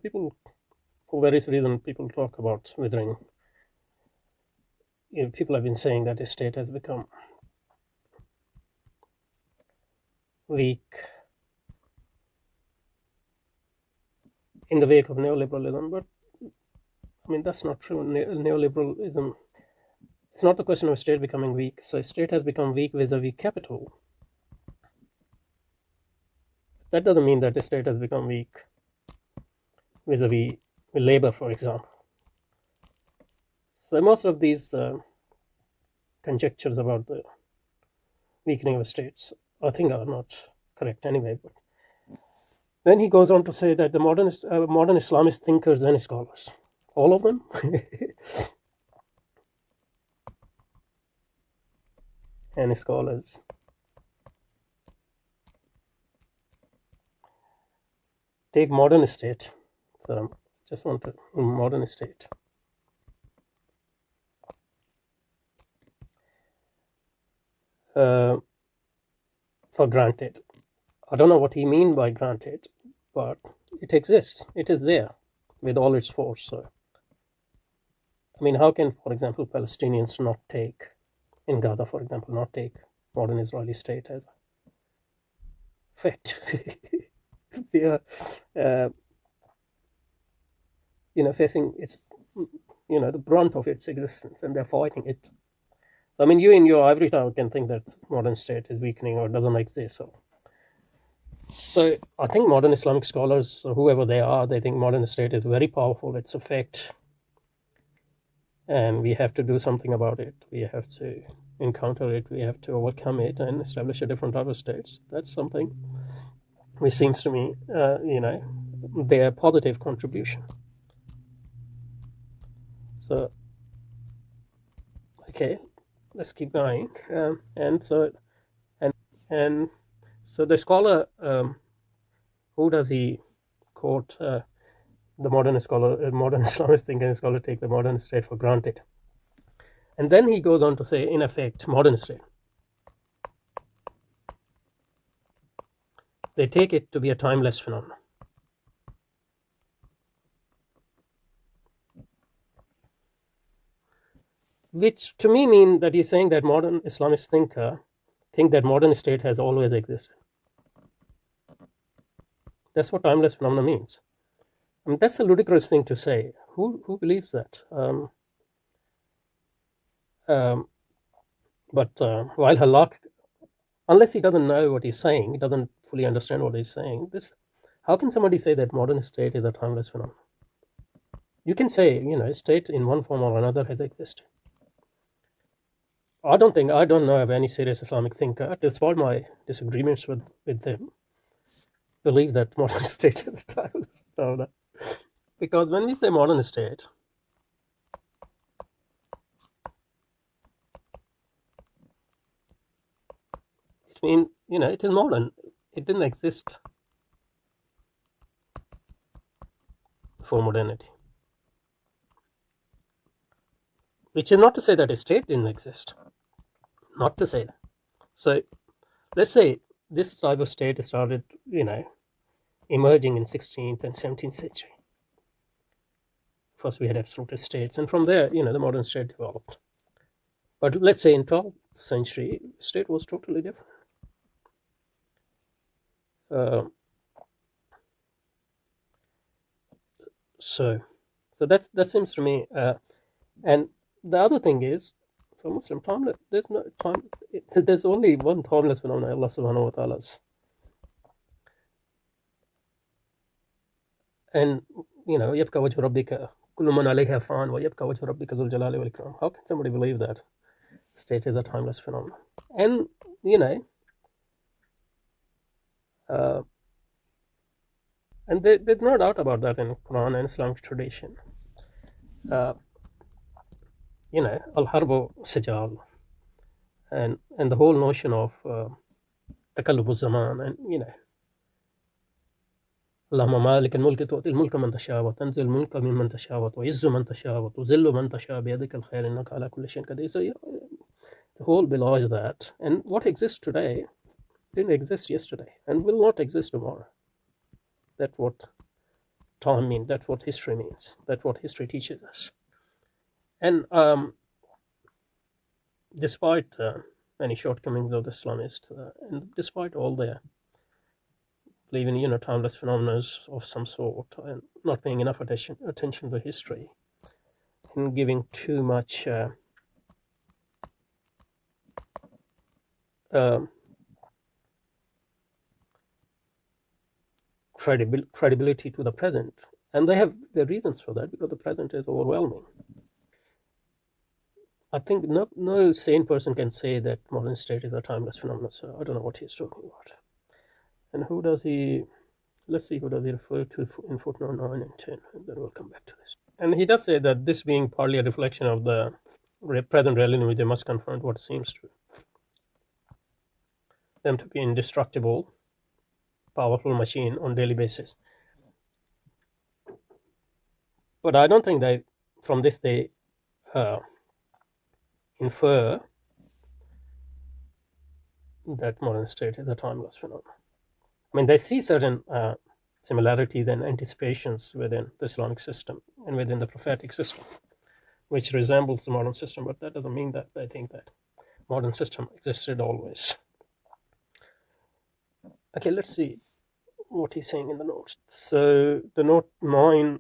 People, for various reasons, people talk about withering. People have been saying that the state has become weak in the wake of neoliberalism, but I mean that's not true. Neoliberalism, it's not the question of state becoming weak. So state has become weak vis-a-vis capital. That doesn't mean that the state has become weak vis-a-vis labor, for example. So most of these conjectures about the weakening of states, I think, are not correct anyway. But then he goes on to say that the modern Islamist thinkers and scholars, all of them, and scholars, take modern state. So just want to modern state. For granted. I don't know what he means by granted, but it exists. It is there with all its force. So, I mean, how can, for example, Palestinians not take, in Gaza, for example, not take modern Israeli state as a fact? They are, facing its, the brunt of its existence, and they're fighting it. So, I mean, you in your ivory tower can think that modern state is weakening or doesn't exist. So I think modern Islamic scholars, whoever they are, they think modern state is very powerful. It's a fact. And we have to do something about it. We have to encounter it. We have to overcome it and establish a different type of states. That's something which seems to me, their positive contribution. So, okay, let's keep going. So the scholar, who does he quote? The modern scholar, modern Islamist thinker scholar, take the modern state for granted. And then he goes on to say, in effect, modern state, they take it to be a timeless phenomenon. Which to me means that he's saying that modern Islamist thinker think that modern state has always existed. That's what timeless phenomenon means. I mean, that's a ludicrous thing to say. Who believes that? But while Hallaq, unless he doesn't know what he's saying, he doesn't fully understand what he's saying, how can somebody say that modern state is a timeless phenomenon? You can say, state in one form or another has existed. I don't know of any serious Islamic thinker, despite my disagreements with them, believe that modern state is a timeless phenomenon. Because when we say modern state, it means, it is modern. It didn't exist before modernity. Which is not to say that a state didn't exist. Not to say that. So let's say this type of state started, emerging in 16th and 17th century. First we had absolute states, and from there, the modern state developed. But let's say in 12th century, state was totally different. So that seems to me, and the other thing is, for Muslim, there's no time. There's only one timeless phenomenon, Allah Subhanahu wa Taala's. And يبقى وجه ربك كل من عليها فان ويبقى وجه ربك ذو الجلال والإكرام. How can somebody believe that state is a timeless phenomenon? And and there's no doubt about that in Quran and Islamic tradition. Al-Harbu Sijal, and the whole notion of Taqallub zaman, and اللهم مالك الملك تؤتي الملك من تشاء وتنزل الملك ممن تشاء وتعز من تشاء وتذل من تشاء بيدك الخير إنك على كل شيء قدير. So the whole belies that, and what exists today didn't exist yesterday and will not exist tomorrow. That's what time means. That's what history means. That's what history teaches us. And despite many shortcomings of the Islamists, and despite all their believing, timeless phenomena of some sort, and not paying enough attention to history, and giving too much credibility to the present. And they have their reasons for that, because the present is overwhelming. I think no sane person can say that modern state is a timeless phenomenon. So I don't know what he's talking about. And who does he? Let's see, who does he refer to in footnote 9 and 10, and then we'll come back to this. And he does say that this being partly a reflection of the present reality, they must confront what seems to them to be indestructible, powerful machine on daily basis. But I don't think that from this they infer that modern state is a timeless phenomenon. I mean, they see certain similarities and anticipations within the Islamic system and within the prophetic system, which resembles the modern system, but that doesn't mean that they think that modern system existed always. Okay, let's see what he's saying in the notes. So the note 9